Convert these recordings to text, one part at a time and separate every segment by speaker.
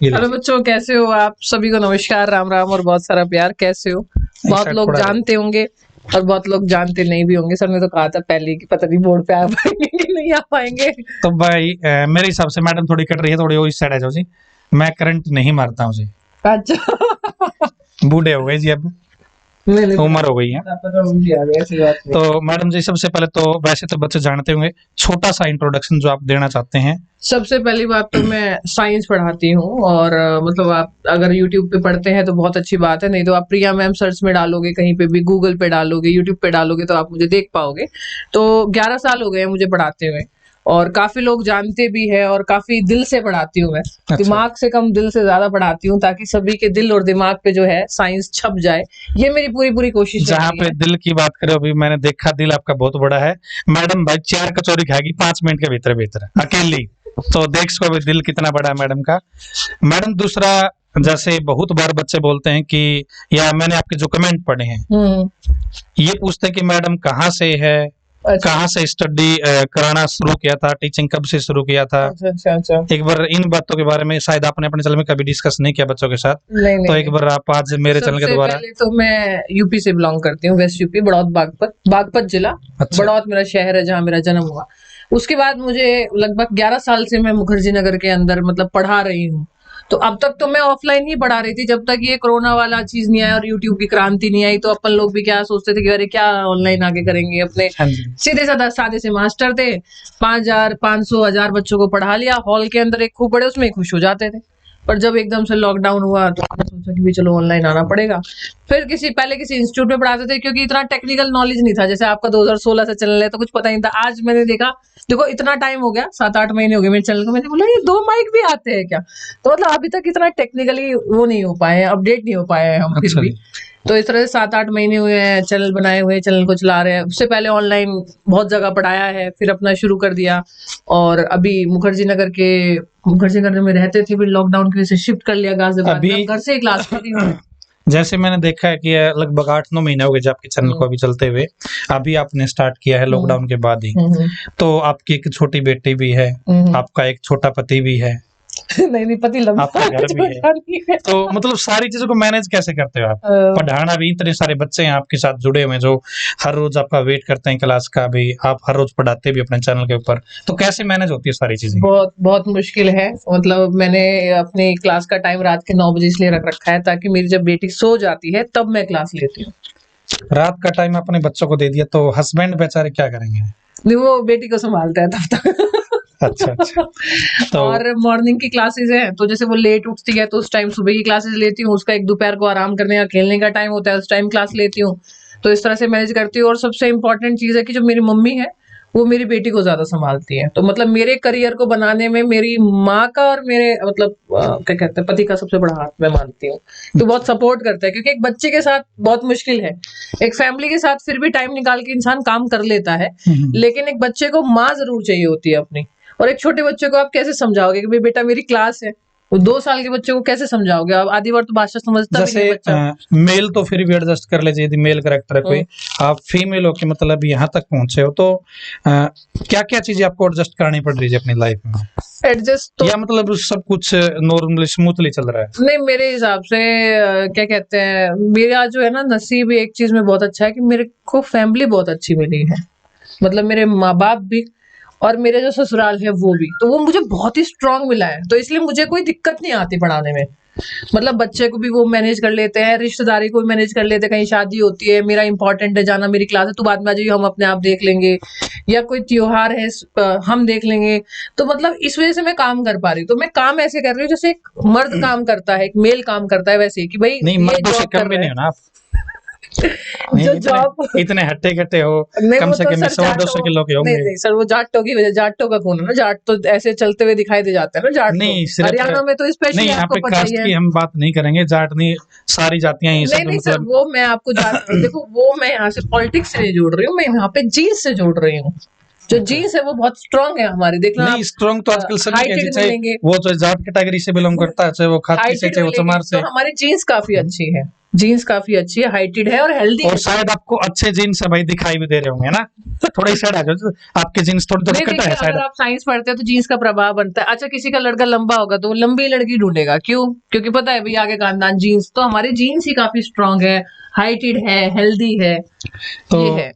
Speaker 1: ये
Speaker 2: हेलो
Speaker 1: लीजिए।
Speaker 2: बच्चों, कैसे हो आप? सभी को नमस्कार, राम राम और बहुत सारा प्यार। कैसे हो? बहुत
Speaker 1: साइड
Speaker 2: लोग
Speaker 1: थोड़ा
Speaker 2: जानते होंगे और बहुत लोग जानते नहीं भी होंगे। सर ने तो कहा था पहले ही कि पता नहीं बोर्ड पे आ पाएंगे कि नहीं आ पाएंगे।
Speaker 1: तो भाई मेरे हिसाब से मैडम थोड़ी कट रही है, थोड़ी वो इस साइड आ जाओ जी। मैं करंट नहीं मारता हूँ जी,
Speaker 2: अच्छा।
Speaker 1: बूढ़े हो गए जी, अब
Speaker 2: नहीं नहीं,
Speaker 1: उम्र हो गई है।
Speaker 2: पता मुझे आ गया, ऐसी बात नहीं।
Speaker 1: तो मैडम जी, सबसे पहले तो वैसे तो बच्चे जानते होंगे, छोटा सा इंट्रोडक्शन जो आप देना चाहते हैं।
Speaker 2: सबसे पहली बात तो मैं साइंस पढ़ाती हूँ और मतलब आप अगर यूट्यूब पे पढ़ते हैं तो बहुत अच्छी बात है, नहीं तो आप प्रिया मैम सर्च में डालोगे, कहीं पे भी गूगल पे डालोगे, यूट्यूब पे डालोगे तो आप मुझे देख पाओगे। तो 11 साल हो गए हैं मुझे पढ़ाते हुए और काफी लोग जानते भी है और काफी दिल से पढ़ाती हूँ मैं।
Speaker 1: अच्छा,
Speaker 2: दिमाग से कम दिल से ज्यादा पढ़ाती हूँ ताकि सभी के दिल और दिमाग पे जो है साइंस छप जाए। ये मेरी पूरी पूरी कोशिश
Speaker 1: जहाँ
Speaker 2: रहती
Speaker 1: पे
Speaker 2: है।
Speaker 1: दिल की बात करें, अभी मैंने देखा दिल आपका बहुत बड़ा है। मैडम भाई 4 कचौरी खाएगी 5 मिनट के भीतर भीतर अकेली। तो देख सको अभी दिल कितना बड़ा है मैडम का। मैडम दूसरा, जैसे बहुत बार बच्चे बोलते हैं कि, या मैंने आपके जो कमेंट पढ़े हैं, ये पूछते हैं कि मैडम कहाँ से है,
Speaker 2: अच्छा
Speaker 1: कहाँ से स्टडी कराना शुरू किया था, टीचिंग कब से शुरू किया था।
Speaker 2: अच्छा अच्छा अच्छा।
Speaker 1: एक बार इन बातों के बारे में शायद आपने अपने चैनल में कभी डिस्कस नहीं किया बच्चों के साथ,
Speaker 2: नहीं
Speaker 1: तो
Speaker 2: नहीं
Speaker 1: एक
Speaker 2: नहीं।
Speaker 1: बार आप आज मेरे चैनल के
Speaker 2: सबसे
Speaker 1: द्वारा।
Speaker 2: पहले तो मैं यूपी से बिलोंग करती हूँ, वेस्ट यूपी, बड़ौत बागपत, बागपत जिला।
Speaker 1: अच्छा,
Speaker 2: बड़ौत मेरा शहर है जहाँ मेरा जन्म हुआ। उसके बाद मुझे लगभग 11 साल से मैं मुखर्जी नगर के अंदर मतलब पढ़ा रही हूँ। तो अब तक तो मैं ऑफलाइन ही पढ़ा रही थी जब तक ये कोरोना वाला चीज नहीं आया और यूट्यूब की क्रांति नहीं आई। तो अपन लोग भी क्या सोचते थे कि अरे क्या ऑनलाइन आगे करेंगे, अपने
Speaker 1: हाँ जी,
Speaker 2: सीधे साधा सादे से मास्टर थे, 5,000 500 1000 बच्चों को पढ़ा लिया हॉल के अंदर, एक खूब बड़े, उसमें खुश हो जाते थे। पर जब एकदम से लॉकडाउन हुआ तो मैंने सोचा कि भी चलो ऑनलाइन आना पड़ेगा। फिर पहले किसी इंस्टीट्यूट में पढ़ाते थे क्योंकि इतना टेक्निकल नॉलेज नहीं था, जैसे आपका 2016 से चैनल है तो कुछ पता नहीं था। आज मैंने देखा, देखो इतना टाइम हो गया, 7-8 महीने हो गए मेरे चैनल को, मैंने बोला ये 2 माइक भी आते हैं क्या? तो मतलब अभी तक इतना टेक्निकली वो नहीं हो पाए हैं, अपडेट नहीं हो पाए हैं हम फिर
Speaker 1: अच्छा
Speaker 2: भी।
Speaker 1: जी।
Speaker 2: तो इस तरह से 7-8 महीने हुए हैं चैनल बनाए हुए, चैनल को चला रहे हैं। उससे पहले ऑनलाइन बहुत जगह पढ़ाया है, फिर अपना शुरू कर दिया। और अभी मुखर्जी नगर में रहते थे, फिर लॉकडाउन की वजह से शिफ्ट कर लिया गाजियाबाद में।
Speaker 1: अभी
Speaker 2: अब घर से ही क्लास लेती हूँ।
Speaker 1: जैसे मैंने देखा है कि लगभग 8-9 महीने हो गए जो आपके चैनल को अभी चलते हुए, अभी आपने स्टार्ट किया है लॉकडाउन के बाद ही। तो आपकी एक छोटी बेटी भी है, आपका एक छोटा पति भी है,
Speaker 2: नहीं नहीं, पति लंबा
Speaker 1: आपका घर भी है।
Speaker 2: छोटा नहीं है।
Speaker 1: तो मतलब सारी चीजों को मैनेज कैसे करते हो आप?
Speaker 2: अ,
Speaker 1: पढ़ाना भी, इतने सारे बच्चे हैं आपके साथ जुड़े हुए हैं जो हर रोज आपका वेट करते हैं क्लास का भी, आप हर रोज पढ़ाते भी अपने चैनल के ऊपर, तो कैसे मैनेज होती है सारी चीजें?
Speaker 2: बहुत बहुत मुश्किल है। मतलब मैंने अपनी क्लास का टाइम रात के 9 बजे इसलिए रख रखा है ताकि मेरी जब बेटी सो जाती है तब मैं क्लास लेती हूँ।
Speaker 1: रात का टाइम अपने बच्चों को दे दिया तो हस्बैंड बेचारे क्या करेंगे?
Speaker 2: नहीं, वो बेटी को संभालता है तब तक।
Speaker 1: अच्छा अच्छा। तो
Speaker 2: और मॉर्निंग की क्लासेस है तो जैसे वो लेट उठती है तो उस टाइम सुबह की क्लासेस लेती हूँ, उसका एक दोपहर को आराम करने का खेलने का टाइम होता है, उस टाइम क्लास लेती हूँ। तो इस तरह से मैनेज करती हूँ। और सबसे इम्पोर्टेंट चीज है कि जो मेरी मम्मी है वो मेरी बेटी को ज्यादा संभालती है। तो मतलब मेरे करियर को बनाने में मेरी माँ का और मेरे मतलब क्या कहते हैं पति का सबसे बड़ा हाथ मैं मानती हूँ। तो बहुत सपोर्ट करता है क्योंकि एक बच्चे के साथ बहुत मुश्किल है। एक फैमिली के साथ फिर भी टाइम निकाल के इंसान काम कर लेता है, लेकिन एक बच्चे को माँ जरूर चाहिए होती है अपनी। और एक छोटे बच्चे को आप कैसे समझाओगे कि भाई बेटा मेरी क्लास है? वो 2 साल के बच्चे को कैसे समझाओगे आप? आधी बार तो भाषा समझता भी नहीं
Speaker 1: जैसे
Speaker 2: बच्चा।
Speaker 1: मेल तो फिर भी एडजस्ट कर लीजिए यदि मेल करेक्टर है कोई, आप फीमेल हो के मतलब यहाँ तक पहुंचे हो, तो क्या क्या चीजें आपको एडजस्ट करनी पड़ रही है अपनी लाइफ में,
Speaker 2: एडजस्ट तो
Speaker 1: या मतलब सब कुछ नॉर्मली स्मूथली चल रहा है?
Speaker 2: नहीं, मेरे हिसाब से क्या कहते हैं, मेरा जो है ना नसीब एक चीज में बहुत अच्छा है कि मेरे को फैमिली बहुत अच्छी मिली है। मतलब मेरे माँ बाप भी और मेरे जो ससुराल है वो भी, तो वो मुझे बहुत ही स्ट्रांग मिला है। तो इसलिए मुझे कोई दिक्कत नहीं आती पढ़ाने में। मतलब बच्चे को भी वो मैनेज कर लेते हैं, रिश्तेदारी को भी मैनेज कर लेते हैं। कहीं शादी होती है, मेरा इंपॉर्टेंट है जाना, मेरी क्लास है, तो बाद में आ जाइए हम अपने आप देख लेंगे, या कोई त्योहार है हम देख लेंगे। तो मतलब इस वजह से मैं काम कर पा रही हूँ। तो मैं काम ऐसे कर रही हूँ जैसे एक मर्द काम करता है, एक मेल काम करता है, वैसे ही कि भाई
Speaker 1: नहीं,
Speaker 2: ये
Speaker 1: मर्दों से
Speaker 2: जॉब
Speaker 1: कम
Speaker 2: कर
Speaker 1: भी
Speaker 2: रहा
Speaker 1: नहीं
Speaker 2: है।
Speaker 1: हो ना आप? नहीं,
Speaker 2: जो
Speaker 1: इतने
Speaker 2: जॉब
Speaker 1: इतने हट्टे कट्टे हो,
Speaker 2: नहीं,
Speaker 1: कम
Speaker 2: वो
Speaker 1: से
Speaker 2: तो
Speaker 1: कम
Speaker 2: सर
Speaker 1: 100-200
Speaker 2: जाटो
Speaker 1: किलो के
Speaker 2: नहीं
Speaker 1: होंगे।
Speaker 2: नहीं सर, वो जाटों की वजह, जाटों का खून है ना, जाट तो ऐसे चलते हुए दिखाई दे जाते हैं ना जाट तो।
Speaker 1: नहीं सिर्फ,
Speaker 2: हरियाणा में तो
Speaker 1: नहीं
Speaker 2: स्पेशली
Speaker 1: यहाँ
Speaker 2: आपको
Speaker 1: पे
Speaker 2: पता ही
Speaker 1: कास्ट
Speaker 2: है।
Speaker 1: की हम बात नहीं करेंगे, जाट नहीं, सारी जातियां ये
Speaker 2: नहीं
Speaker 1: सब
Speaker 2: नहीं सर,
Speaker 1: मतलब।
Speaker 2: वो मैं आपको देखो वो मैं यहाँ से पॉलिटिक्स से नहीं जोड़ रही हूँ, मैं यहाँ पे जीन्स से जोड़ रही हूँ। जो जीन्स है वो बहुत स्ट्रांग है हमारी, देखना
Speaker 1: नहीं स्ट्रॉन्ग तो आजकल सभी के हैं,
Speaker 2: हाइटेड
Speaker 1: चाहे
Speaker 2: मिलेंगे,
Speaker 1: वो जो जाट कैटेगरी से बिलोंग करता है, चाहे वो खाती से,
Speaker 2: हाइटेड
Speaker 1: चाहे वो
Speaker 2: मिलेंगे,
Speaker 1: चमार
Speaker 2: तो
Speaker 1: से।
Speaker 2: हमारी जीन्स काफी अच्छी है, जीन्स काफी अच्छी है, हाइटेड है और हेल्दी
Speaker 1: और
Speaker 2: है।
Speaker 1: शायद आपको अच्छे जीन्स है भाई दिखाई भी दे रहे होंगे ना, थोड़ा ही साइड आ जाओ, आपके जीन्स थोड़ी थोड़ी
Speaker 2: नहीं
Speaker 1: कटा
Speaker 2: देखिए,
Speaker 1: है साइड।
Speaker 2: अगर आप साइंस पढ़ते हैं तो जीन्स का प्रभाव बनता है। अच्छा, किसी का लड़का लंबा होगा तो वो लंबी लड़की ढूंढेगा, क्यों? क्योंकि पता है भाई आगे खानदान जीन्स, तो हमारी जीन्स ही काफी स्ट्रांग है, हाइटेड है, हेल्दी है,
Speaker 1: तो
Speaker 2: ये है।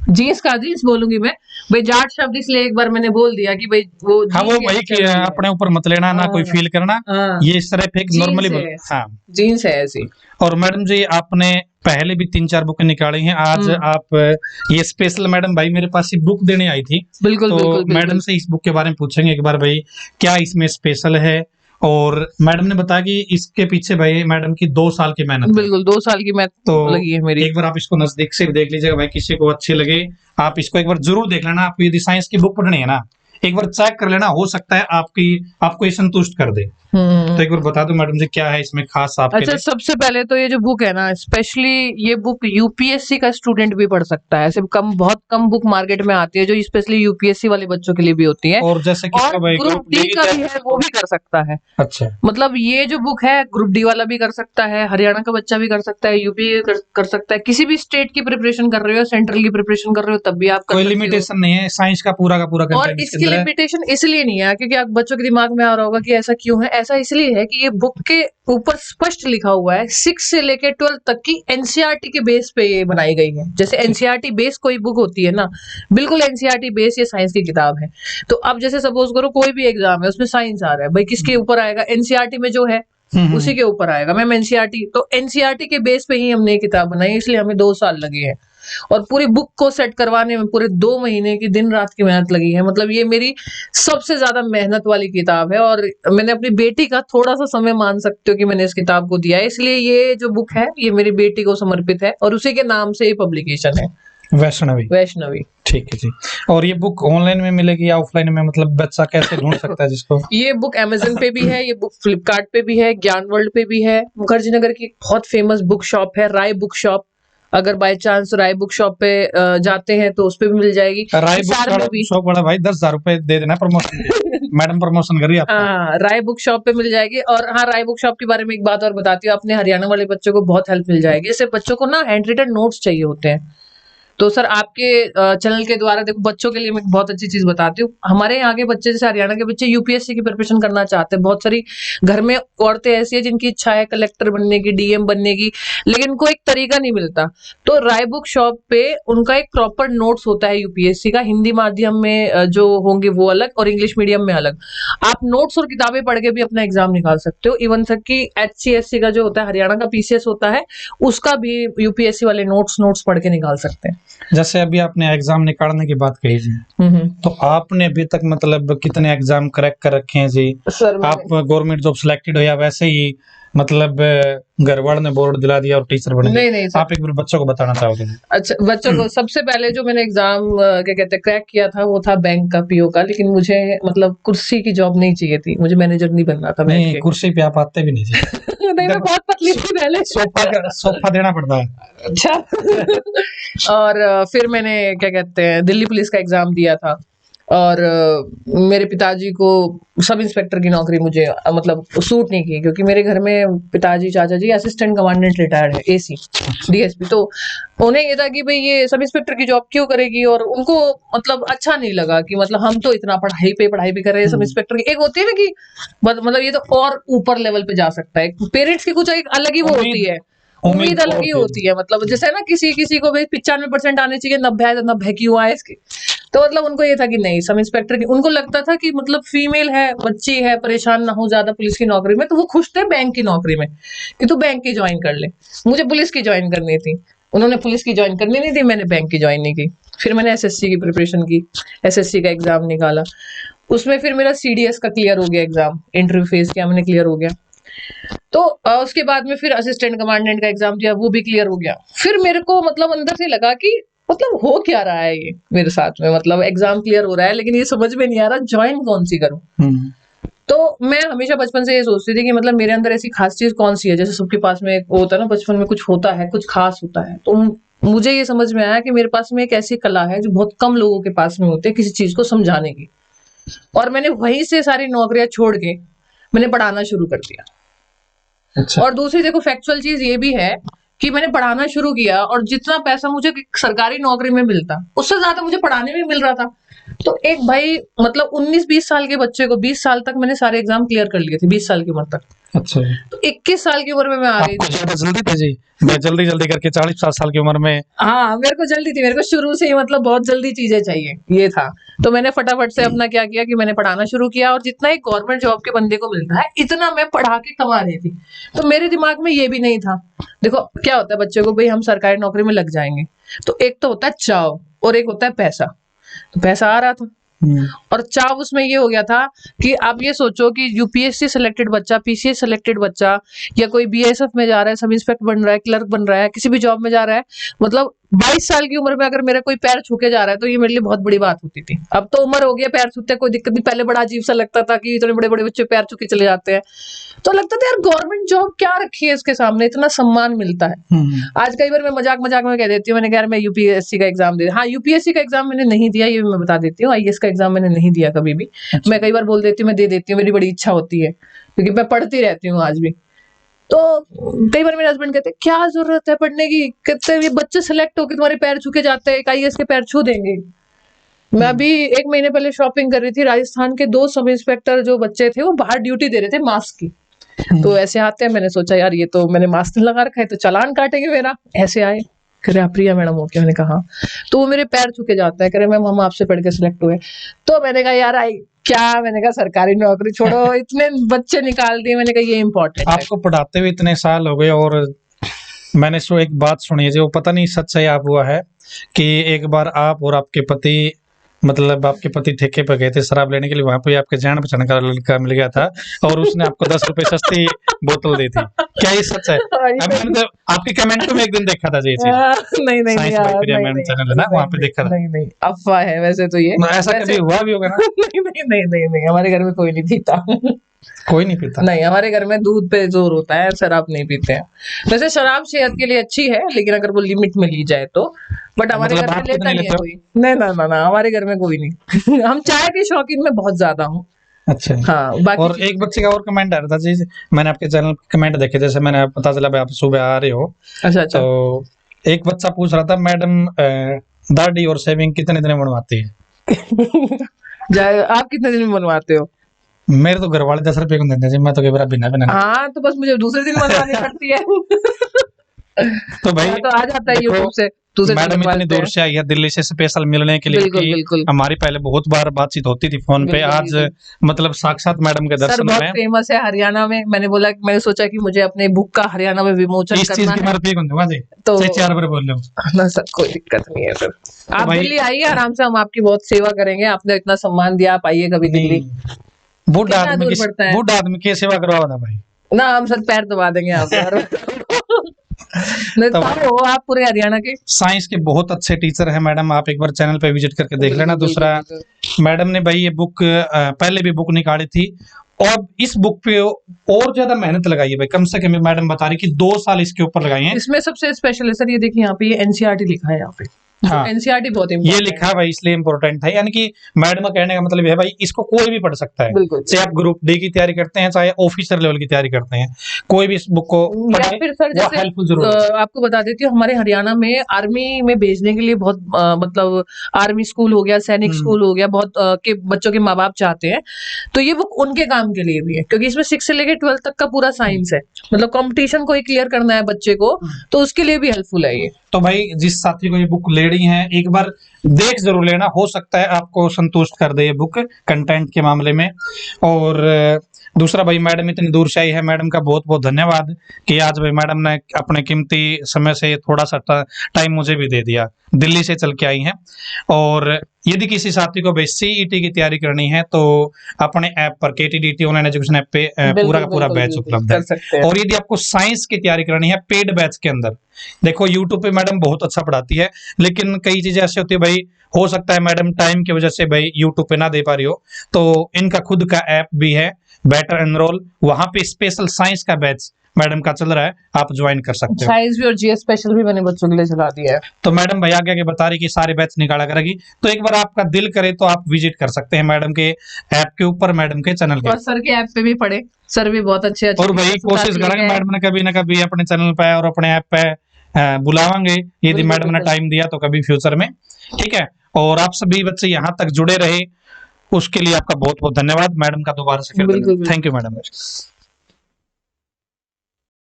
Speaker 2: जीन्स का जीन्स बोलूंगी मैं, भाई जाट शब्द इसलिए एक बार मैंने बोल दिया कि भाई वो
Speaker 1: हाँ वो
Speaker 2: जीन्स
Speaker 1: वही
Speaker 2: ऐसी
Speaker 1: कि
Speaker 2: चल रही है।
Speaker 1: अपने ऊपर मत लेना ना, कोई
Speaker 2: हाँ
Speaker 1: फील करना,
Speaker 2: हाँ,
Speaker 1: ये सिर्फ एक नॉर्मली
Speaker 2: जीन्स
Speaker 1: बोल।
Speaker 2: है,
Speaker 1: हाँ।
Speaker 2: जीन्स है ऐसी।
Speaker 1: और मैडम जी आपने पहले भी 3-4 बुकें निकाली हैं, आज आप ये स्पेशल मैडम भाई मेरे पास ये बुक देने आई थी,
Speaker 2: बिल्कुल
Speaker 1: तो
Speaker 2: बिल्कुल
Speaker 1: मैडम
Speaker 2: बिल्कुल
Speaker 1: से इस बुक के बारे में पूछेंगे एक बार भाई क्या इसमें स्पेशल है। और मैडम ने बताया कि इसके पीछे भाई मैडम की 2 साल की मेहनत है,
Speaker 2: बिल्कुल 2 साल की मेहनत
Speaker 1: तो
Speaker 2: लगी है मेरी।
Speaker 1: एक बार आप इसको नजदीक से भी देख लीजिएगा भाई, किसी को अच्छी लगे आप इसको एक बार जरूर देख लेना। आपको यदि साइंस की बुक पढ़नी है ना, एक बार चेक कर लेना, हो सकता है आपको ये संतुष्ट कर दे। तो एक बार बता दो मैडम जी क्या है इसमें खास आपके
Speaker 2: अच्छा,
Speaker 1: लिए।
Speaker 2: सबसे पहले तो ये जो बुक है ना, स्पेशली ये बुक यूपीएससी का स्टूडेंट भी पढ़ सकता है। ऐसे बहुत कम बुक मार्केट में आती है जो स्पेशली यूपीएससी वाले बच्चों के लिए भी होती है,
Speaker 1: और जैसे
Speaker 2: और
Speaker 1: किसका भाई
Speaker 2: ग्रुप डी का भी है, वो भी कर सकता है।
Speaker 1: अच्छा
Speaker 2: मतलब ये जो बुक है ग्रुप डी वाला भी कर सकता है, हरियाणा का बच्चा भी कर सकता है, यूपी कर सकता है, किसी भी स्टेट की प्रिपरेशन कर रहे हो, सेंट्रल की प्रिपरेशन कर रहे हो, तब भी आप कर
Speaker 1: कोई
Speaker 2: सकते हो।
Speaker 1: लिमिटेशन नहीं है, साइंस का पूरा
Speaker 2: और
Speaker 1: कंटेंट इसके
Speaker 2: इसकी
Speaker 1: अंदर है।
Speaker 2: लिमिटेशन इसलिए नहीं है क्योंकि आप बच्चों के दिमाग में आ रहा होगा कि ऐसा क्यों है, ऐसा इसलिए है कि ये बुक के ऊपर स्पष्ट लिखा हुआ है 6 से लेकर 12 तक की एनसीईआरटी के बेस पे ये बनाई गई है। जैसे एनसीईआरटी बेस कोई बुक होती है ना, बिल्कुल एनसीईआरटी बेस ये साइंस की किताब है। तो अब जैसे सपोज करो कोई भी एग्जाम है उसमें साइंस आ रहा है, भाई किसके ऊपर आएगा? एनसीईआरटी में जो है उसी के ऊपर आएगा। मैम एनसीईआरटी, तो एनसीईआरटी के बेस पे ही हमने ये किताब बनाई, इसलिए हमें 2 साल लगे हैं। और पूरी बुक को सेट करवाने में पूरे 2 महीने की दिन रात की मेहनत लगी है। मतलब ये मेरी सबसे ज्यादा मेहनत वाली किताब है, और मैंने अपनी बेटी का थोड़ा सा समय मान सकते हो कि मैंने इस किताब को दिया है। इसलिए ये जो बुक है ये मेरी बेटी को समर्पित है, और उसी के नाम से ये पब्लिकेशन है,
Speaker 1: वैष्णवी।
Speaker 2: वैष्णवी।
Speaker 1: ठीक है जी। और ये बुक ऑनलाइन में मिलेगी या ऑफलाइन में, मतलब बच्चा कैसे ढूंढ सकता है जिसको?
Speaker 2: ये बुक अमेजन पे भी है, ये बुक फ्लिपकार्ट पे भी है, ज्ञान वर्ल्ड पे भी है। मुखर्जी नगर की बहुत फेमस बुक शॉप है राय बुक शॉप, अगर by chance Rai book shop पे जाते हैं तो उस पे भी मिल जाएगी।
Speaker 1: राय
Speaker 2: हिसार में भी
Speaker 1: बुक शॉप वाला भाई 10,000 रुपए दे देना प्रमोशन मैडम प्रमोशन करिए आपका।
Speaker 2: हाँ, राय बुक शॉप पे मिल जाएगी। और हाँ, राय बुक शॉप के बारे में एक बात और बताती हूँ, अपने हरियाणा वाले बच्चों को बहुत हेल्प मिल जाएगी। जैसे बच्चों को ना हैंड रिटन नोट्स चाहिए होते हैं, तो सर आपके चैनल के द्वारा देखो बच्चों के लिए मैं बहुत अच्छी चीज बताती हूँ। हमारे यहाँ के बच्चे, जैसे हरियाणा के बच्चे यूपीएससी की प्रिपरेशन करना चाहते हैं, बहुत सारी घर में औरतें ऐसी है जिनकी इच्छा है कलेक्टर बनने की, डीएम बनने की, लेकिन उनको एक तरीका नहीं मिलता। तो राय बुक शॉप पे उनका एक प्रॉपर नोट्स होता है यूपीएससी का, हिंदी माध्यम में जो होंगे वो अलग और इंग्लिश मीडियम में अलग। आप नोट्स और किताबें पढ़ के भी अपना एग्जाम निकाल सकते हो। इवन तक कि HCSC का जो होता है, हरियाणा का PCS होता है, उसका भी यूपीएससी वाले नोट्स पढ़ के निकाल सकते हैं।
Speaker 1: जैसे अभी आपने एग्जाम निकालने की बात कही जी, तो आपने अभी तक मतलब कितने एग्जाम क्रैक कर रखे हैं जी?
Speaker 2: सर
Speaker 1: आप गवर्नमेंट जॉब सिलेक्टेड हो या वैसे ही मतलब घर वालों ने बोर्ड दिला दिया और टीचर बन गए?
Speaker 2: नहीं सर।
Speaker 1: आप एक बार बच्चों को बताना चाहोगे?
Speaker 2: अच्छा, बच्चों को सबसे पहले जो मैंने एग्जाम क्या कहते हैं क्रैक किया था वो था बैंक का, PO का। लेकिन मुझे मतलब कुर्सी की जॉब नहीं चाहिए थी, मुझे मैनेजर नहीं बनना था बैठ
Speaker 1: नहीं
Speaker 2: के।
Speaker 1: कुर्सी पे आप आते भी नहीं जी
Speaker 2: नहीं, मैं बहुत पतली थी पहले।
Speaker 1: सोफा देना पड़ता है।
Speaker 2: अच्छा और फिर मैंने क्या कहते हैं दिल्ली पुलिस का एग्जाम दिया था, और मेरे पिताजी को सब इंस्पेक्टर की नौकरी मुझे मतलब सूट नहीं की, क्योंकि मेरे घर में पिताजी चाचा जी असिस्टेंट कमांडेंट रिटायर्ड है, AC DSP। तो उन्हें ये था कि भाई ये सब इंस्पेक्टर की जॉब क्यों करेगी, और उनको मतलब अच्छा नहीं लगा कि मतलब हम तो इतना पढ़ाई भी कर रहे हैं, सब इंस्पेक्टर की एक होती है ना कि मतलब ये तो और ऊपर लेवल पे जा सकता है। पेरेंट्स की कुछ एक अलग ही वो होती है, उम्मीद अलग ही होती है। मतलब जैसे है ना किसी को भाई 95% आने चाहिए, 90 है तो 90 क्यों आए इसके। तो मतलब उनको ये था कि नहीं, सब इंस्पेक्टर की, उनको लगता था कि मतलब फीमेल है, बच्ची है, परेशान ना हो ज्यादा पुलिस की नौकरी में, तो वो खुश थे बैंक की नौकरी में कि तू बैंक की ज्वाइन कर ले। मुझे पुलिस की ज्वाइन करनी थी, उन्होंने पुलिस की ज्वाइन करनी नहीं थी, मैंने बैंक की ज्वाइन नहीं की। फिर मैंने SSC की प्रिपरेशन की, SSC का एग्जाम निकाला, उसमें फिर मेरा CDS का क्लियर हो गया एग्जाम, इंटरव्यू फेज किया मैंने, क्लियर हो गया। तो उसके बाद में फिर असिस्टेंट कमांडेंट का एग्जाम दिया, वो भी क्लियर हो गया। फिर मेरे को मतलब अंदर से लगा कि मतलब हो क्या रहा है ये मेरे साथ में, मतलब एग्जाम क्लियर हो रहा है लेकिन ये समझ में नहीं आ रहा ज्वाइन कौन सी करूं। तो मैं हमेशा बचपन से ये सोचती थी कि मतलब मेरे अंदर ऐसी खास चीज कौन सी है, जैसे सबके पास में वो होता है ना बचपन में कुछ होता है, कुछ खास होता है, तो मुझे ये समझ में आया कि मेरे पास में एक ऐसी कला है जो बहुत कम लोगों के पास में होती है किसी चीज को समझाने की। और मैंने वहीं से सारी नौकरियां छोड़ के मैंने पढ़ाना शुरू कर दिया।
Speaker 1: अच्छा।
Speaker 2: और दूसरी देखो फैक्चुअल चीज ये भी है कि मैंने पढ़ाना शुरू किया और जितना पैसा मुझे सरकारी नौकरी में मिलता उससे ज्यादा मुझे पढ़ाने में मिल रहा था। तो एक भाई मतलब 19-20 साल के बच्चे को 20 साल तक मैंने सारे एग्जाम क्लियर कर लिए थे, 20 साल की उम्र तक।
Speaker 1: अच्छा जी।
Speaker 2: तो 21 साल की उम्र में मैं आ गई
Speaker 1: आपको
Speaker 2: थी।
Speaker 1: ज्यादा जल्दी था जी? मैं जल्दी जल्दी करके 40 साल की उम्र में।
Speaker 2: हाँ, मेरे को जल्दी थी, मेरे को शुरू से ही मतलब बहुत जल्दी चीजें चाहिए, ये था। तो मैंने फटाफट से अपना क्या किया कि मैंने पढ़ाना शुरू किया और जितना एक गवर्नमेंट जॉब के बंदे को मिलता है इतना मैं पढ़ा के कमा रही थी। तो मेरे दिमाग में ये भी नहीं था। देखो क्या होता है बच्चे को, भाई हम सरकारी नौकरी में लग जाएंगे, तो एक तो होता है चाव और एक होता है पैसा। तो पैसा आ रहा था और चाव उसमें ये हो गया था कि आप ये सोचो कि यूपीएससी सिलेक्टेड बच्चा, पीसीएस सिलेक्टेड बच्चा या कोई बीएसएफ में जा रहा है, सब इंस्पेक्टर बन रहा है, क्लर्क बन रहा है, किसी भी जॉब में जा रहा है, मतलब 22 साल की उम्र में अगर मेरा कोई पैर छू के जा रहा है तो ये मेरे लिए बहुत बड़ी बात होती थी। अब तो उम्र हो गया, पैर छूते कोई दिक्कत नहीं, पहले बड़ा अजीब सा लगता था कि इतने बड़े बड़े बच्चे पैर छू के चले जाते हैं। तो लगता था यार गवर्नमेंट जॉब क्या रखी है इसके सामने, इतना सम्मान मिलता है। आज कई बार मैं मजाक मजाक में कह देती हूँ, मैंने कहा यार मैं यूपीएससी का एग्जाम दे, हाँ यूपीएससी का एग्जाम मैंने नहीं दिया, ये मैं बता देती हूँ, आईएएस का एग्जाम मैंने नहीं दिया कभी भी। मैं कई बार बोल देती हूँ मैं दे देती हूँ, मेरी बड़ी इच्छा होती है क्योंकि मैं पढ़ती रहती हूँ आज भी। तो कई बार मेरे हस्बैंड कहते क्या जरूरत है पढ़ने की, कहते ये बच्चे सेलेक्ट होकर तुम्हारे पैर छू के जाते हैं, आईएएस के पैर छू देंगे। मैं अभी 1 महीने पहले शॉपिंग कर रही थी, राजस्थान के 2 सब इंस्पेक्टर जो बच्चे थे वो बाहर ड्यूटी दे रहे थे मास्क की। तो ऐसे आते हैं, मैंने सोचा यार ये तो मैंने मास्क नहीं लगा रखा है तो चालान काटेंगे मेरा। ऐसे आए, कह रहे आप प्रिया मैडम हो क्या? मैंने कहा हाँ। तो वो मेरे पैर छू के जाता है, कह रहे मैम हम आपसे पढ़ के सिलेक्ट हुए। तो मैंने कहा यार आई क्या, मैंने कहा सरकारी नौकरी छोड़ो, इतने बच्चे निकाल दिए, मैंने कहा ये इम्पोर्टेंट है।
Speaker 1: आपको पढ़ाते हुए इतने साल हो गए और मैंने सो एक बात सुनी है जो पता नहीं सच है आप हुआ है कि एक बार आप और आपके पति, मतलब आपके पति ठेके पर गए थे शराब लेने के लिए, वहां पे आपके जान पहचान का लड़का मिल गया था और उसने आपको 10 रुपए सस्ती बोतल दी थी। क्या ये सच है? अब मैंने तो आपके कमेंट में एक दिन देखा था जी ये चीज।
Speaker 2: नहीं नहीं
Speaker 1: साइंस
Speaker 2: यार,
Speaker 1: बाय प्रिया
Speaker 2: नहीं,
Speaker 1: मैम
Speaker 2: नहीं,
Speaker 1: चैनल है ना, वहां पे देखा था।
Speaker 2: नहीं नहीं अफवाह है वैसे तो ये।
Speaker 1: ऐसा कभी हुआ भी होगा ना?
Speaker 2: नहीं नहीं नहीं नहीं नहीं, हमारे घर में कोई नहीं पीता।
Speaker 1: कोई नहीं पीता?
Speaker 2: नहीं, हमारे घर में दूध पे जोर होता है, शराब नहीं पीते हैं। वैसे शराब सेहत के लिए अच्छी है लेकिन अगर वो लिमिट में ली जाए तो। बट हमारे
Speaker 1: मतलब
Speaker 2: घर में
Speaker 1: आप
Speaker 2: लेता
Speaker 1: कितने
Speaker 2: नहीं है
Speaker 1: लेते हो?
Speaker 2: कोई। नहीं ना ना ना, हमारे घर में कोई नहीं। हम चाय के शौकीन में बहुत ज्यादा हूँ।
Speaker 1: अच्छा।
Speaker 2: हाँ बाकी
Speaker 1: और एक बच्चे का और कमेंट आ रहा था जी, मैंने आपके चैनल कमेंट देखे, जैसे मैंने पता चला भाई आप सुबह आ रहे हो,
Speaker 2: अच्छा अच्छा।
Speaker 1: तो एक बच्चा पूछ रहा था मैडम दाढ़ी और शेविंग कितने दिन में बनवाती है?
Speaker 2: आप कितने दिन में बनवाते हो?
Speaker 1: मेरे तो घर वाले 10 रुपए को देते हैं जी, मैं तो कई बार बिना बिना।
Speaker 2: हाँ तो बस मुझे दूसरे दिन बनवानी पड़ती है।
Speaker 1: तो भाई
Speaker 2: तो आ जाता है
Speaker 1: देखो,
Speaker 2: यूट्यूब से दूसरे दिन
Speaker 1: मैडम
Speaker 2: बनवा
Speaker 1: इतनी
Speaker 2: लेते
Speaker 1: दूर
Speaker 2: हैं।
Speaker 1: से आई है दिल्ली से स्पेशल मिलने के लिए
Speaker 2: बिल्कुल
Speaker 1: कि
Speaker 2: बिल्कुल
Speaker 1: हमारी पहले बहुत बार बातचीत होती थी फोन पे,
Speaker 2: बिल्कुल
Speaker 1: आज
Speaker 2: बिल्कुल।
Speaker 1: मतलब साक्षात मैडम के
Speaker 2: सर
Speaker 1: दर्शन
Speaker 2: बहुत
Speaker 1: में।
Speaker 2: फेमस है हरियाणा में, मैंने बोला मैंने सोचा कि मुझे अपने बुक का हरियाणा में विमोचन
Speaker 1: इस चीज
Speaker 2: करना
Speaker 1: की
Speaker 2: है।
Speaker 1: मार पे दूंगा जी,
Speaker 2: तो
Speaker 1: चाहे 4 बार बोल लो।
Speaker 2: ना सर कोई दिक्कत नहीं है सर, आप
Speaker 1: भाई-
Speaker 2: दिल्ली आइए आराम से, हम आपकी बहुत सेवा करेंगे। आपने इतना सम्मान दिया, आप आइए कभी दिल्ली।
Speaker 1: बूढ़ा
Speaker 2: कितना
Speaker 1: आदमी
Speaker 2: दूर
Speaker 1: की,
Speaker 2: पड़ता है?
Speaker 1: बूढ़ा आदमी की सेवा करवा था भाई।
Speaker 2: ना हम सर पैर दबा देंगे आपके। नहीं
Speaker 1: तो
Speaker 2: तो हो आप पूरे हरियाणा के।
Speaker 1: साइंस के बहुत अच्छे टीचर हैं मैडम, आप एक बार चैनल पे विजिट करके देख लेना।
Speaker 2: बिल्कुल,
Speaker 1: दूसरा
Speaker 2: बिल्कुल,
Speaker 1: मैडम ने भाई ये बुक पहले भी बुक निकाली थी और इस बुक पे और ज्यादा मेहनत लगाई है भाई, कम से कम मैडम बता रही कि 2 साल इसके ऊपर लगाए हैं।
Speaker 2: इसमें सबसे स्पेशल है सर, ये देखिए यहाँ पे ये एनसीईआरटी लिखा है यहाँ पे।
Speaker 1: हाँ।
Speaker 2: एनसीईआरटी बहुत
Speaker 1: ये
Speaker 2: इम्पोर्टेंट
Speaker 1: लिखा है भाई इसलिए इम्पोर्टेंट है, यानी कि मैडम का कहने का मतलब है भाई इसको कोई भी पढ़ सकता है,
Speaker 2: बिल्कुल।
Speaker 1: चाहे आप ग्रुप डी की तैयारी करते हैं चाहे ऑफिसर लेवल की तैयारी करते हैं, कोई भी इस बुक को
Speaker 2: या
Speaker 1: पढ़े
Speaker 2: फिर सर
Speaker 1: वो
Speaker 2: जैसे
Speaker 1: हेल्पफुल जरूर है।
Speaker 2: आपको बता देती हूँ हमारे हरियाणा में आर्मी में भेजने के लिए बहुत मतलब आर्मी स्कूल हो गया, सैनिक स्कूल हो गया, बहुत के बच्चों के माँ बाप चाहते हैं। तो ये बुक उनके काम के लिए भी है क्योंकि इसमें 6 से लेकर 12 तक का पूरा साइंस है, मतलब कंपटीशन को ही क्लियर करना है बच्चे को, तो उसके लिए भी हेल्पफुल है ये।
Speaker 1: तो भाई जिस साथी को ये बुक लेनी है एक बार देख जरूर लेना, हो सकता है आपको संतुष्ट कर दे ये बुक कंटेंट के मामले में। और दूसरा भाई मैडम इतनी दूर से आई है, मैडम का बहुत बहुत धन्यवाद कि आज भाई मैडम ने अपने कीमती समय से थोड़ा सा टाइम मुझे भी दे दिया, दिल्ली से चल के आई हैं। और यदि किसी साथी को भाई सीईटी की तैयारी करनी है तो अपने ऐप पर केटीडीटी ऑनलाइन एजुकेशन ऐप पे पूरा का पूरा बैच उपलब्ध
Speaker 2: कर सकते
Speaker 1: है।
Speaker 2: हैं।
Speaker 1: और यदि आपको साइंस की तैयारी करनी है पेड बैच के अंदर, देखो यूट्यूब पे मैडम बहुत अच्छा पढ़ाती है लेकिन कई चीजें ऐसी होती है भाई, हो सकता है मैडम टाइम की वजह से भाई यूट्यूब पे ना दे पा रही हो, तो इनका खुद का ऐप भी है बेटर एनरोल, वहां पे स्पेशल साइंस का बैच मैडम का चल रहा है, आप ज्वाइन कर सकते हो।
Speaker 2: साइंस भी और जीएस स्पेशल भी मैंने बच्चों के लिए चला दिया है।
Speaker 1: तो मैडम भैया आगे बता रही कि सारे बैच निकाला करेगी, तो एक बार आपका दिल करे तो आप विजिट कर सकते हैं मैडम के ऐप के ऊपर, मैडम के चैनल के।
Speaker 2: और सर के ऐप पे भी पढ़े, सर भी बहुत अच्छे
Speaker 1: और भाई कोशिश करेंगे मैडम ने कभी ना कभी अपने चैनल पे और अपने ऐप पे बुलावांगे, यदि
Speaker 2: बिल्कुल,
Speaker 1: मैडम ने
Speaker 2: बिल्कुल।
Speaker 1: टाइम दिया तो कभी फ्यूचर में। ठीक है, और आप सभी बच्चे यहाँ तक जुड़े रहे, उसके लिए आपका बहुत बहुत धन्यवाद। मैडम का दोबारा से फिर
Speaker 2: बिल्कुल, बिल्कुल।
Speaker 1: Thank you madam.